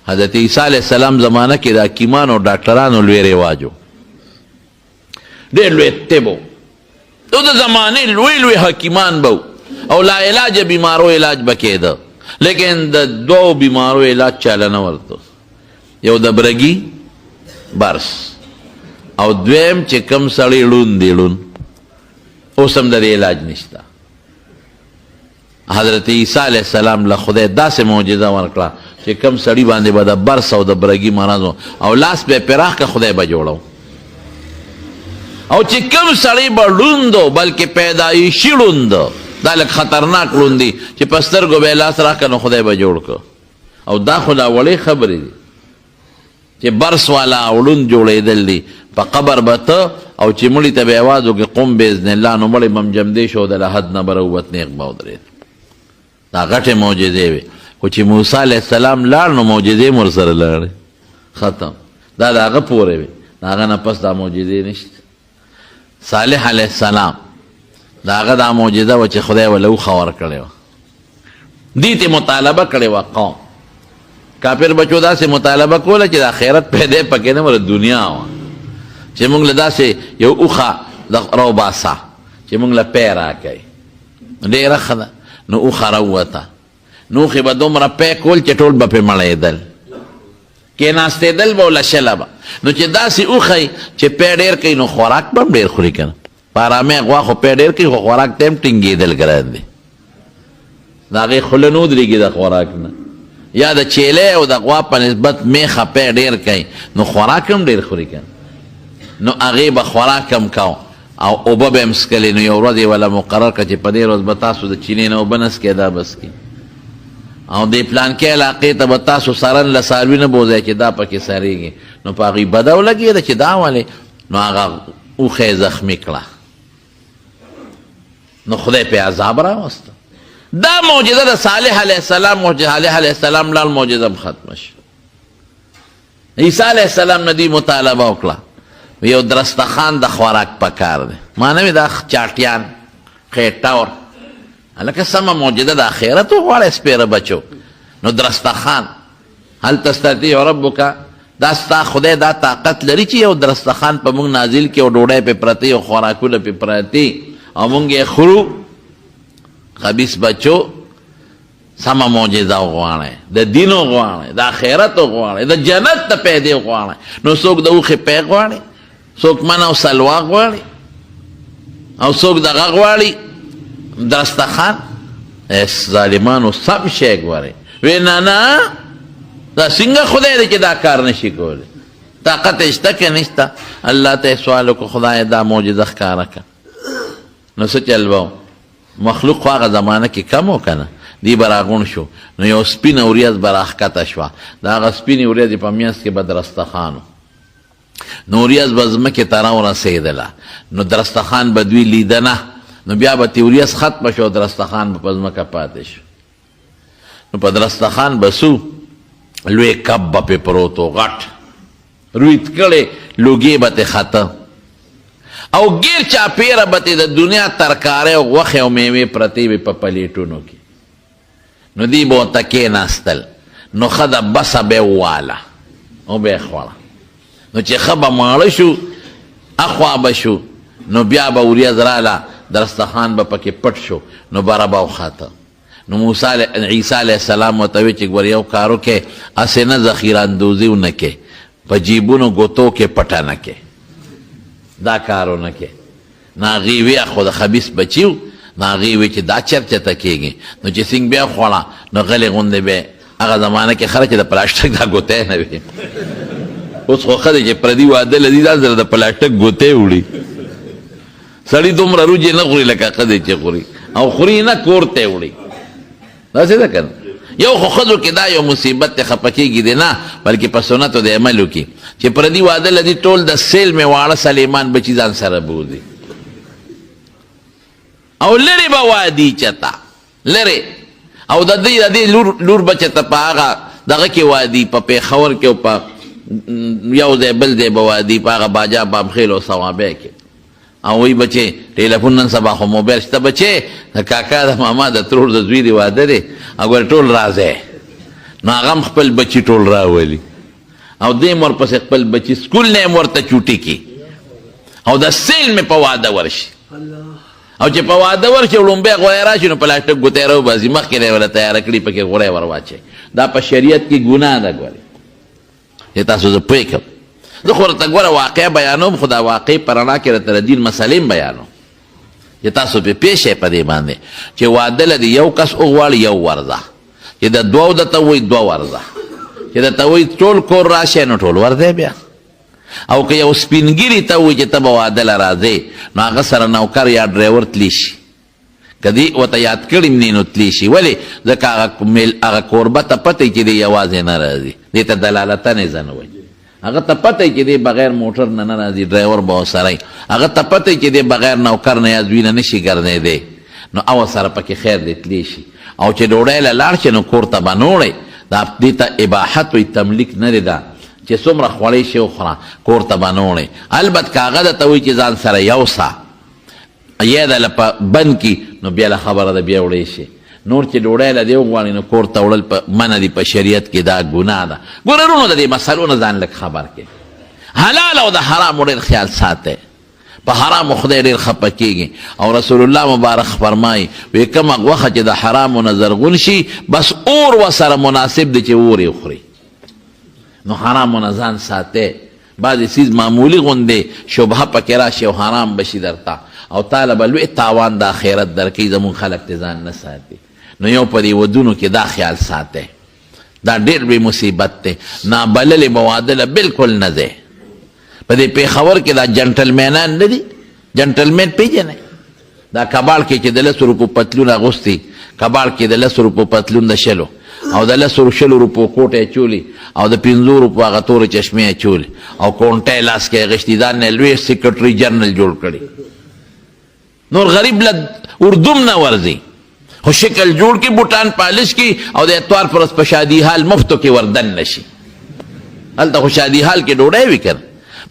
حضرت عیسیٰ علیہ السلام زمانہ کې د حکیمانو ډاکټرانو لوی رواج و، ډېر لوی طب و، د زمانې لوی لوی حکیمان به او لا علاج بیمارو علاج به کېده، لیکن د دوو بیمارو علاج چاله نه ورته، یو د برګي برس او دویم چې کم سړی ړوند دی ړوند، اوس هم د دې علاج نشته. حضرت عیسیٰ علیہ السلام له خدای داسې معجزه ورکړه چې کم سړي باندې به د برس او د برګي مرض او لاس به پراخ که خدای به جوړو، او چې کم سړی به ړوند و بلکې پیدایشي ړوند، دا لږ خطرناک ړوند دي چې په سترګو به یې لاس راکړه نو خدای به جوړ کړه. او دا خو دا وړې خبرې دي چې برس والا او ړوند جوړېدل دي. په قبر به ته او چې مړي ته به اواز وکړي قم باذن الله، نو مړی به هم جمدې شو، د حد نه به راووت نیغ به ودرېد. دا غټې معجزې وې، خو چې موسی علیه السلام لاړ نو معجزې هم ورسره لاړې، ختم. دا د هغه پورې وې، د هغه نه پس دا معجزې نشته. صالح علیه السلام د هغه دا معجزه وه چې خدای وله اوښه ورکړې وه، دې ته مطالبه کړې وه قوم. کافر بچو داسې مطالبه کوله چې د آخرت پیدا یې پکې نه وه، دنیا وه چې موږ له داسې یو اوښه راوباسه چې موږ له پی راکوي، ډېره ښه ده. نو اوښه راووته، نو اوښې به دومره پی کول چې ټول به پې مړېدل، کېناستېدل به له شله به. نو چې داسې اوښی چې پی ډېر کوي نو خوراک به هم ډېر خوري که نه، په ارامۍ غوا خو پی ډېر کوي خو خوراک ته هم ټینګېدل ګران دی، د هغې خوله نه ودرېږي د خوراک نه. یا د چیلې او د غوا په نسبت میخه پی ډېر کوي نو خوراک هم ډېر خوري که نه، نو هغې به خوراک هم کو او اوبه به هم څکلې. نو یو ورځ یې وله مقرر کړه چې په دې ورځ به تاسو د چینې نه اوبه نه څکئ، دا به څکئ، او دې پلانکې علاقې ته به تاسو سرن له څاروي نه بوځئ چې دا پکې سریږي. نو په هغې بده ولګېده چې دا ولې، نو هغه اوښه یې زخمي کړه، نو خدای پې عذاب راوسته. دا معجزه د صالح علیه السلام، صالح علیه السلام لاړ معجزه هم ختمه شوه. عیسی علیه السلام نه دوی مطالبه وکړه، یو درستخان د خوراک پکار دی، ما نه وي دا چاټیان خیټور، هلکه سمه معجزه د آخرت وغواړئ سپېره بچو. نو درستخان هل تستطیع ربک، دا ستا خدای دا طاقت لري چې یو درستخان په موږ نازل کړي او ډوډۍ پې پرتې او خوراکونه پې پرتې او موږ یې خورو. خبیث بچو سمه معجزه وغواړئ، د دین وغواړئ، د آخرت وغواړئ، د جنت د پیدې وغواړئ. نو څوک د اوښې پی غواړي، څوک من او سلوا غواړي، او څوک دغه غواړي درستخان. ظالمانو سم شی ګورئ، وی نه نه دا څنګه خدای دی چې دا کار نشي کولی، طاقت یې شته که نشته. الله ته یې سوال وکړو خدای دا معجزه ښکاره کړه. نو څه چل به مخلوق خو هغه زمانه کې کم و که نه، دی به راغونډ شو، نو یو سپینه وریځ به راښکته شوه، د هغه سپینې وریځې په منځ کې به درستخان و، نو وریځ به ځمکې ته راورسېدله، نو درستخان به دوی لیده نه، نو بیا به تې وریځ ختمه شو، درستخان به په ځمکه پاتې شو. نو په درستخان به څو لوی کب به پې پروت و، غټ رویت کړی لوګې به تې خته، او ګیر چاپېره به تې د دنیا ترکارۍ او غوښې او میوې پرتې وې په پلیټونو کې. نو دی به ورته کېناستل، نو ښه ده بسه به یې وواله او به یې خوړه. نو چې ښه به ماړه شو اخوا به شو، نو بیا به وریځ راله، درستخان به پکې پټ شو، نو بره به وخته. نو عیسی علیه السلام ورته وی چې ګوره یو کار وکړې، هسې نه ذخیره اندوزي ونه کې، په جیبونو ګوتو کې پټه نه کې، دا کار ونه کې. نو هغې وی خو د خبیث بچي و، نو هغې وی چې دا چرچته کېږي. نو چې څنګه بیا خوړه نو غلې غوندې به هغه زمانه کې خلک د پلاسټک دا ګوتی نه وي، اوس خو ښه دی چې پردي واده لدي دا سره د پلاسټک ګوتې وړي، سړي دومره روجې نه خوري لکه ښځې چې خوري، او خوري نه کور ته وړي. داسې ده که نه؟ یو خو ښځو کې دا یو مصیبت دی، خفه کېږي دی نه، بلکې په سنتو د عمل وکړي چې پردي واده لدي ټول د سیل مې واړه سلیمان بچي ځان سره بوځي، او لرې به وادي چته لرې، او د دې لور به چته په هغه دغه کې وادي، په پېښور کې او په یو ځای بل ځای به وادي، په هغه باجا بامخیل او صوابۍ کې. او وی بچې ټیلیفون نن سبا خو موبایل شته، بچې د کاکا د ماما د ترور د زوی دی واده دی، او ګوره ټول راځئ، نو هغه هم خپل بچي ټول راولي او دې م ورپسې خپل بچي سکول نه هم ورته چوټي کړي او د سیل مې په واده ورشي او چې په واده ورشي لومبی غوړی راشي نو پلاستیک ګوتی راوباسي مخکې دی وله تیاره کړي پکې غوړی ور واچوي دا په شریعت کې ګناه ده ګورې چې تاسو زه پوه کړم زه خو ورته ګوره واقع بیانوم خو دا واقع په رڼا کې راته د دین مسلې هم بیانوم چې تاسو پې پوه شئ په دې باندې چې واده له د یو کس وغواړي یو ورځه چې د دوو درته وایي دوه ورځه چې درته وایي ټول کور راشئ نو ټول ورځی بیا او که یو سپینګیري ته وایي چې ته به واده له راځې نو هغه سره نوکر یا ډرایور تلی شي که دې ورته یاد کړي هم نو تلی شي ولې ځکه هغه کوربه ته پته چې دی یوازې نه راځي دې ته دلالتن یې ځه نه وایي هغه ته پته چې دی بغیر موټر نه نه راځي ډرایور به ورسره وي هغه ته پته چې دی بغیر نوکر نه یا زوی نه نشي ګرځېدی نو او سره پکې خیر دی تلی شي او چې ډوډۍ له لاړ شي نو کور ته به نوړی دا دې ته اباحت وایي تملیک نه دی دا چې څومره خوړی شي وخوره کور ته به نوړی البته که هغه درته وایي چې ځان سره یوسه یا دله په بند کي نو بیا له خبره ده بیا وړی شي نور چې ډوډۍ له دې وغواړي نو کور ته وړل په منع دي په شریعت کې دا ګناه ده ګوره وروڼو د دې مسلو نه ځان لږ خبر کې حلال او د حرامو ډېر خیال ساتئ په حرامو خدای ډېر خفه کېږي او رسول الله مبارک فرمایي وایي کومه غوښه چې د حرامو نه زرغون شي بس اور ورسره مناسب دی چې اور یې وخوري نو حرامو نه ځان ساتئ بعضې څیز معمولي غوندې شبهه پکې راشي او حرام بشي درته او تاله به لوی تاوان د آخرت درکوي زمونږ خلک ته ځان نه ساتي نو یو په دې ودونو کې دا خیال ساتئ دا ډېر لوی مصیبت دی نابللې مواده بالکل نه دی په دې پېښور کې دا جنټلمینان نه دي جنټلمین پېژنئ دا کباړ کې چې د 10 روپو پتلون اغوستي کباړ کې د 10 روپو پتلون د شلو او د 10 روپو کوټ یې چولی او د 15 روپو هغه تورې چشمې یې چولی او کونټی لاس کې یې اغوښتي دا نه لوی سیکرټري جنرل جوړ کړي نور غریب له اردوم نه ورځي خو شکل جوړ کې بوټان پالش کی او د اتوار پر په شادي حال مفتو کې وردن نشي هلته خو شادي حال کې ډوډۍ وي که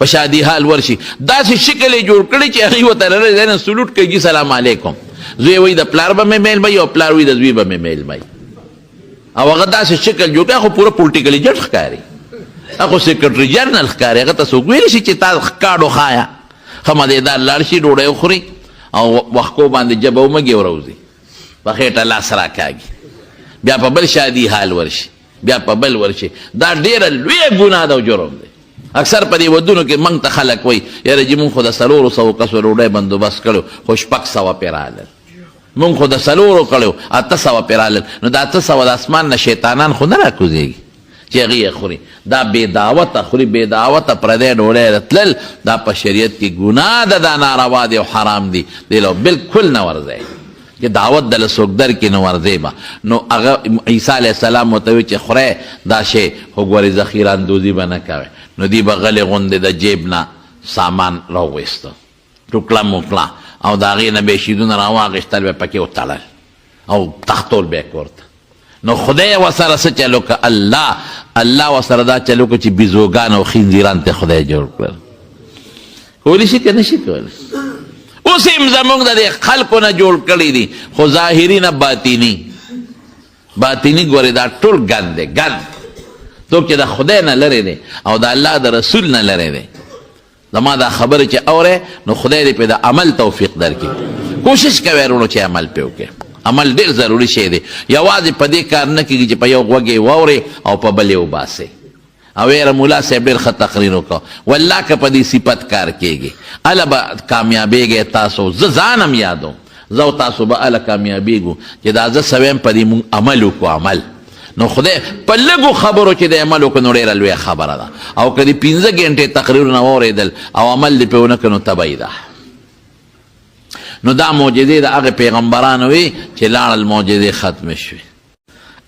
په شادي حال ورشي داسې شکل یې جوړ کړی چې هغې ورته رلی نه سلوټ کوي سلام علیکم زوی وایي د پلار به مې میلمه او پلار وایي د زوی به مې میلمه او هغه داسې شکل جوړ کړی خو پوره پولټیکل ایجنټ ښکاري هغه سیکرټري جنرل ښکاري هغه ته څوک ویلی شي چې تا کاډ وښایه ښه مدېدار لاړ شي ډوډۍ وخوري او وښکو باندې جبه ومږي وروځي په خېټه لاس راکاږي بیا په بل شادي حال ورشي بیا په بل ورشي دا ډېره لویه ګناه ده او جرم دی اکثر په دې ودونو کې موږ ته خلک وایي یاره چې موږ خو د 400 کسو ډوډۍ بندوبست کړو خو 600 پرې رالل موږ خو د 400 کړو 800 پرې رالل نو د 800 د اسمان نه شیطانان خو نه راکوزېږي چې هغې یې خوري دا بې دعوته خوري بې دعوته پردی ډوډۍ راتلل دا په شریعت کې ګناه ده دا ناروا دی او حرام دی دی له بلکل نه ورځئ چې دعوت دله څوک درکړي نو ورځئ به نو هغه عیسی علیه السلام ورته وایي چې خورئ دا شی خو ګورې ذخیره اندوزي به نه کوئ نو دی به غلې غوندې د جیب نه سامان راوویسته ټوکړه موکړه او د هغې نه به یې شیدونه راواخېستل به پکې وتړل او تختول به یې ورته نو خدای ورسره څه چل وکړه الله ورسره دا چل وکړه چې بیزوګان او خنزیران ته خدای جوړ کړل کولی شي که نه شي کولی اوس هم زموږ د دې خلکو نه جوړ کړي دي خو ظاهري نه باطني ګورې دا ټول ګند دی ګند څوک چې د خدای نه لرې دی او د الله د رسول نه لرې دی زما دا خبره چې اورې نو خدای دې پې د عمل توفیق درکړي کوشش کوئ وروڼو چې عمل پې وکړئ عمل ډېر ضروري شی دی یوازې په دې کار نه کېږي چې په یو غوږ یې واورې او په بل یې وباسئ او یاره ملا صاحب ډېر ښه تقریر وکړه والله که په دې صفت کار کېږي هله به کامیابېږئ تاسو زه ځان هم یادوم زه او تاسو به هله کامیابېږو چې دا زه سویم په دې مونږ عمل وکړو عمل نو خدای په لږو خبرو چې د عمل وکړو نو ډېره لویه خبره ده او که د 15 ګنټې تقریرونه واورېدل او عمل دې پې ونه کړو نو تبعی ده نو دا معجزې د هغه پیغمبرانو وي چې لاړل معجزې ختمې شوې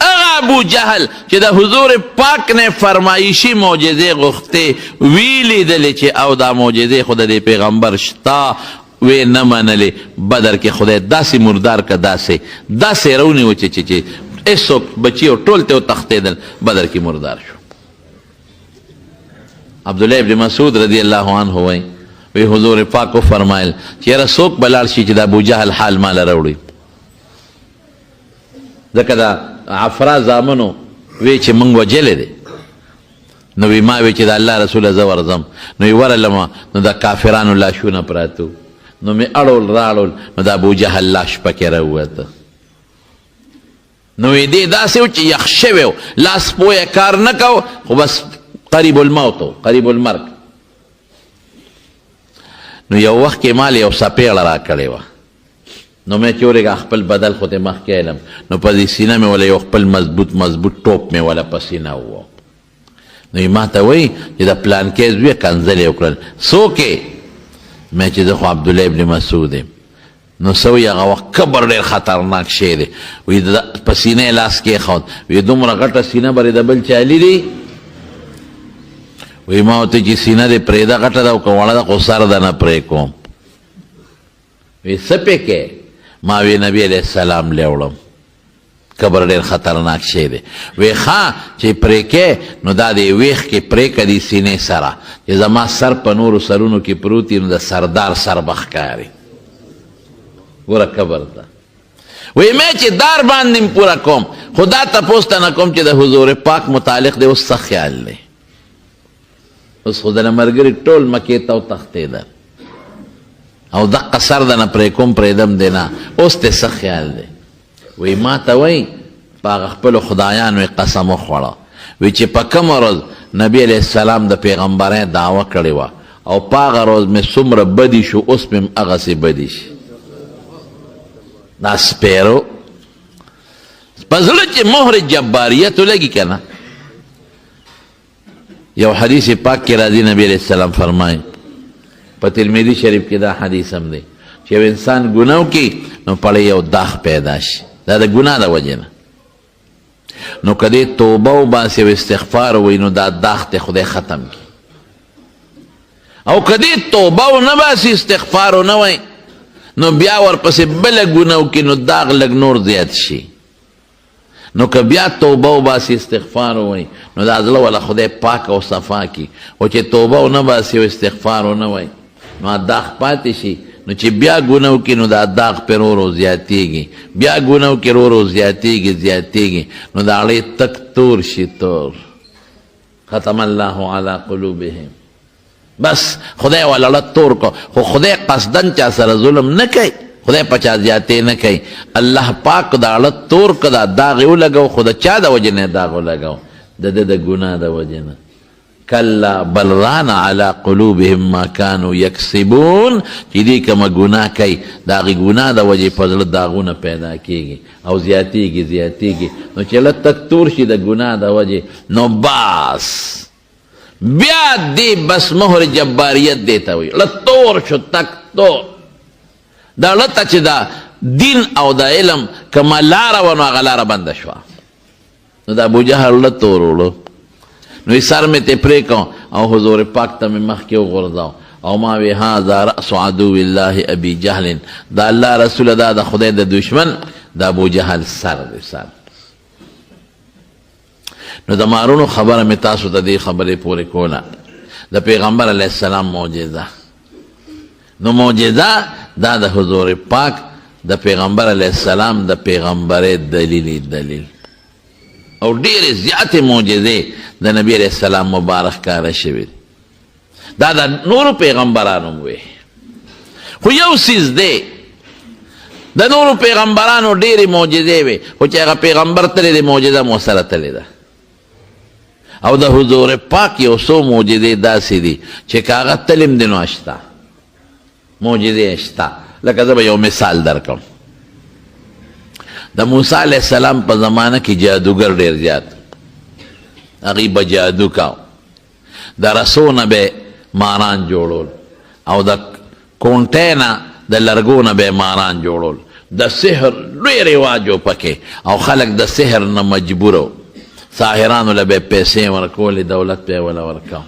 هغه ابو جهل چې د حضور پاک نه فرمایشي معجزې غوښتې وی لیدلې چې او دا معجزې خو د دې پیغمبر شته وی نه منلې بدر کې خدای داسې مردار که داسې رونیو چې هېڅوک بچي او ټول ته وتښتېدل بدر کې مردار شو عبدالله ابن مسعود رضی الله عنه وایي وی حضور پاک کو فرمایل چې یاره څوک به لاړ شي چې د ابو جهل حال ماله راوړي ځکه د عفرا زامنو وی چې موږ وجلی دی نو وی ما وی چې د الله رسوله زه ورځم نو وی ورلمه نو د کافرانو لاشونه پراتو نو مې اړول راړول نو د ابوجهل لاش پکې راووته نو وی دی داسې و چې یخ شوی و لاس پویه کار نه کو خو بس قریب الموت و قریب المرګ نو یو وخت کې مال یو سپیړه را کړې وه نو مې چې ورېږه خپل بدل خو ته مخکې علم نو په دې سینه مې ولا یو خپل مضبوط ټوپ مې ولا په سینه ووه نو ما ته وایي چې د پلانکې زویه کنځلې وکړل څوک یې مې چې زه خو عبدالله ابن مسعود یم نو څه وایي هغه وخت کبر ډېر خطرناک شی دی وایي په سینه یې لاس کېښود وایي دومره غټه سینه به د بل چا لیدي وایي ما ورته چې سینه دې پرېږده غټه ده او که وړه ده خو سر ده نه پرې کوم وایي څه پې کې ما وی نبی علیہ السلام لیوړم قبر ډېر خطرناک شی دی وی ښه چې پرې کې نو دا د ویښ کې پرې که دي سینې سره چې زما سر په نورو سرونو کې پروت نو د سردار سر به ښکاري ګوره قبر ته وی مې چې دار باندې پوره کوم خو دا تپوس ته نه کوم چې د حضور پاک متعلق دی اوس څه خیال دی اوس خو دله ملګري ټول مکې ته وتښتېدل او دقه سر ده نه پرې کوم پرېږدم دی نه اوس ته څه خیال دی وی ما ته وایي په هغه خپلو خدایانو یې قسم وخوړه وی چې په کومه ورځ نبي علیه السلام د پیغمبرۍ دعوه کړې وه او په هغه ورځ مې څومره بدي شو اوس مې هم هغسې بدي شي دا سپیرو په زړه چې مهر جباریت ولګي که نه یو حدیث پاک کې راځي نبی علیه السلام فرمایي په ترمذي شریف کې دا حدیث هم دی چې یو انسان ګناه وکړي نو پړې یو داغ پیدا شي دا د ګناه د وجې نه نو که دې توبه وباسي او استغفار ووایي نو دا داغ ته خدای ختم کړي او که دې توبه ونه باسي استغفار ونه وایي نو بیا ورپسې بله ګناه وکړي نو داغ لږ نور زیات شي نو که بیا توبه وباسي استغفار ووایي نو دا زړه والا خدای پاک او صفا کړي او چې توبه ونه باسي او استغفار ونه وایي نو داغ پاتې شي نو چې بیا ګناه وکړي نو دا داغ پرې ورو ورو زیاتېږي بیا ګناه وکړي ورو ورو زیاتېږي نو د هغې تک تور شي تور ختم الله علی قلوبهم بس خدای والا تور کو خو خدای قصدن چا سره ظلم نه کوي خدای په چا زیاتې نه کوي الله پاک د هغه تور که دا داغ یې ولګو خو د چا د وجې نه یې داغ ولګو د ده د ګناه د وجې نه کلا بل ران علی قلوبهم ما کانوا یکسبون چې دوی کومه ګناه کوي د هغې ګناه د وجې په زړه داغونه پیدا کېږي او زیاتېږي نو چې لږ تک تور شي د ګناه د وجې نو باس بیا دی بس مهر جباریت دی ته وایي لږ تور شو تک تور دا لته چې دا دین او د علم کومه لاره وه نو هغه لاره بنده شوه نو د ابوجهل لږ تور وړو نو سر مې ته پرې کړم او حضور پاک ته مې مخکې وغورځاو او ما وی هذا رأس عدو الله ابي جهل دا الله رسول دا د خدای د دشمن د ابوجهل سر دی سر نو د مارونو خبره مې تاسو ته دې خبرې پورې کوله د پیغمبر علیه السلام معجزه نو معجزه دا د حضور پاک د پیغمبر علیه السلام د پیغمبرۍ دلیل او ډېرې زیاتې معجزې د نبی علیه السلام مبارک کاره شوي دا د نورو پیغمبرانو وې خو یو څیز دی د نورو پیغمبرانو ډېرې معجزې وې خو چې هغه پیغمبر تللی دی معجزه مو سره تللی ده او د حضور پاک یو څو معجزې داسې دي چې که هغه تلیم دی نو شته معجزې شته لکه زه به یو مثال درکړم د موسی علیه السلام په زمانه کې جادوګر ډېر زیات هغوی به جادو کاو د رسو نه به ماران جوړول او د کونټۍ نه د لرګو نه به ماران جوړول د سحر لوی رواج و پکې او خلک د سحر نه مجبور و ساحرانو له به پیسې ورکولې دولت به یې وله ورکاو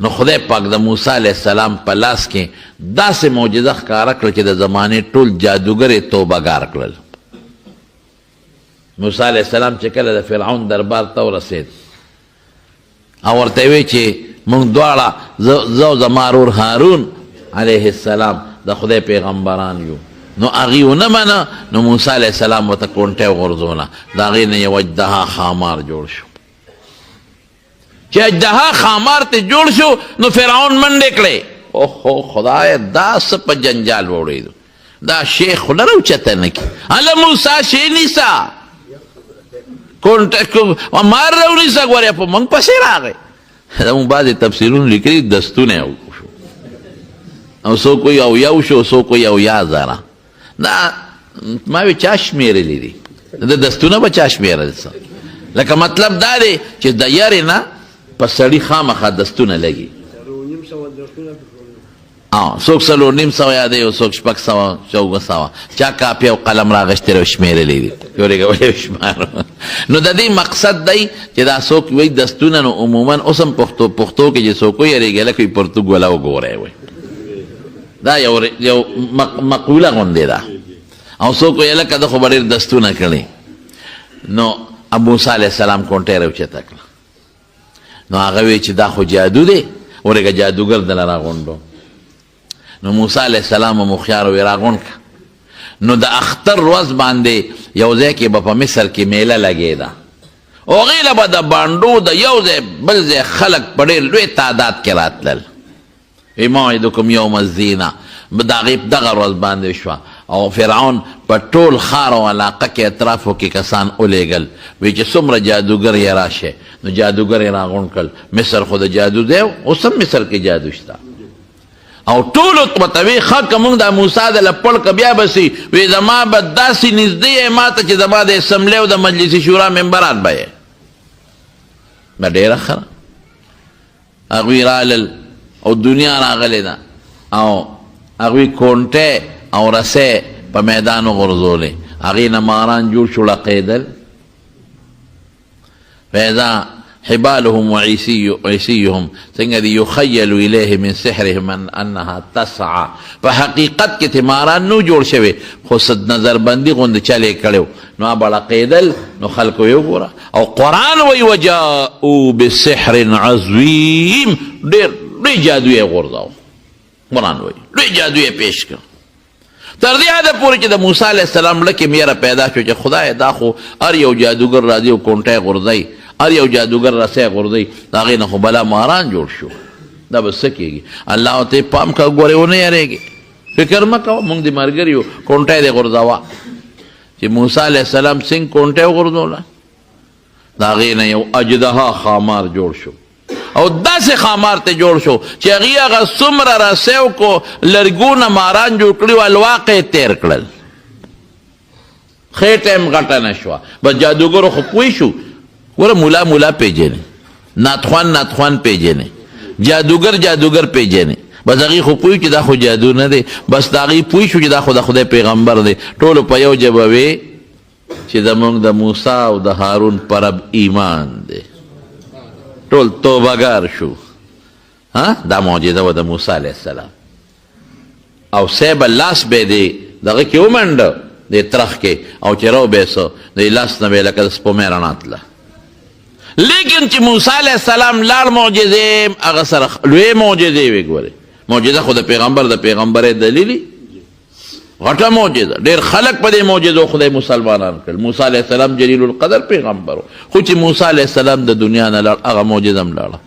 نو خدای پاک د موسی علیه السلام په لاس کې داسې معجزه ښکاره کړه چې د زمانې ټول جادوګر یې توبهګار کړل موسی علیه السلام چې کله د فرعون دربار ته ورسېد او ورته یې وی چې موږ دواړه زه او زما ورور هارون علیه السلام د خدای پیغمبران یو نو هغې ونه منه نو موسی علیه السلام ورته کونټۍ وغورځوله د هغې نه یو اجدها خامار جوړ شو چې اجدها خامار ته جوړ شو نو فرعون منډې کړې اوهو خدایه دا څه په جنجال وړېدو دا شیخ خو نه راوچته نه کړي هله موسی شی نیسه مار راونیسه ګورې په موږ پسې راغی دا مونږ بعضې تفسیرونه لیکلي دستونه شو او څوک وایي اویا شو څوک وایي اویا زره دا ما وی چا شمېرلی دي د دستونه به چا شمېرل څه لکه مطلب دا دی چې د یارې نه په سړي خامخا دستونه لګي څوک 4,500 یادوي او څوک 600 400 چا کاپي او قلم راغشتي او شمېرلی دي یورېږه ولې شمارو نو د دې مقصد دی چې دا څوک وایي دستونه نو عموما اوس هم پښتو کې چې څوک یېرېږي لکه پرتګ ولا وګوری وایي دا یو مقوله غوندې ده او څوک وایي لکه ده خو به ډېر دستونه کړي نو موسی علیه السلام کونټۍ راوچته کړه نو هغه وایي چې دا خو جادو دی ورېږه جادوګر دله راغونډو نو موسی علیه السلام هم هوښیار وی راغونډ کړه نو د اختر ورځ باندې یو ځای کې به په مصر کې میله لګېده او هغې له به د بانډو د یو ځای بل ځای خلک په ډېر لوی تعداد کې راتلل وی موعدکم یوم الزینه د هغې دغه ورځ باندې شوه او فرعون په ټول ښار او علاقه کې اطرافو کې کسان ولېږل وی چې څومره جادوګر یې راشه نو جادوګر یې راغونډ کړل مصر خو د جادو دی اوس هم مصر کې جادو شته او ټولو ورته وی ښه که موږ د موسی د لپړ که بیا به سي وی زما به داسې نږدې یې ما ته چې زما د اسمبلۍ او د مجلس شورا ممبران به یې دا ډېره ښه ده هغوی رالل او دنیا راغلی ده او هغوی کونټۍ او رسۍ په میدان وغورځولې هغې نه ماران جوړ شو ړقېدل فاذا حبالهم وعیسیهم څنګه دي یخیل الیه من سحرهم انها تسعى په حقیقت کې ماران نو جوړ شوی خو نظربندي غوندې چل یې کړی نو هغه به ړقېدل نو خلکو یې وګوره او قرآن وایي وجاءوا بسحر عظیم ډېر لوی جادو یې غورځاو قرآن وایي لوی جادو یې پیش کړ تر دې حده پورې چې د موسی علیه السلام لکې میره پیدا شو چې خدای دا خو هر یو جادوګر راځي او کونټۍ غورځوي هر یو جادوګر رسۍ غورځوي د هغې نه خو بلا ماران جوړ شو دا به څه کېږي الله ته پام کوه ګورې ونه یېرېږي فکر مه کوه موږ د ملګري یو کونټۍ دې غورځوه چې موسی علیه السلام څنګه کونټۍ وغورځوله د هغې نه یو اجدها خامار جوړ شو او داسې خامار ته جوړ شو چې هغې هغه څومره رسیو کو لرګونه ماران جوړ کړي و الواقع یې تیر کړل خېټه یې غټه نه شوه بس جادوګرو خو پوه شو ګوره مولا پیژنې ناتخوان پیژنې جادوګر پیژنې بس هغې خو پوه چې دا خو جادو نه دی بس د هغې پوه شو چې دا خو د خدای پیغمبر دی ټولو په یو ژبه وې چې زموږ د موسی او د هارون په رب ایمان دی ټول توبهګار شو دا معجزه وه د موسی علیه السلام او صیب لاس به یې دغه کې ومنډه د ترخ کې او چې راوبیسه د لاس نه به یې لکه د سپومۍ رڼا تله لیکن چې موسی علیه السلام لاړ معجزې هغه سره لوی معجزې وې ګورې معجزه خو د پیغمبرۍ دلیلي غټه معجزه ډېر خلک په دې معجزو خدای مسلمانان کړل موسی علیه السلام جلیل القدر پیغمبر خو چې موسی علیه السلام د دنیا نه لاړ هغه معجزه هم لاړه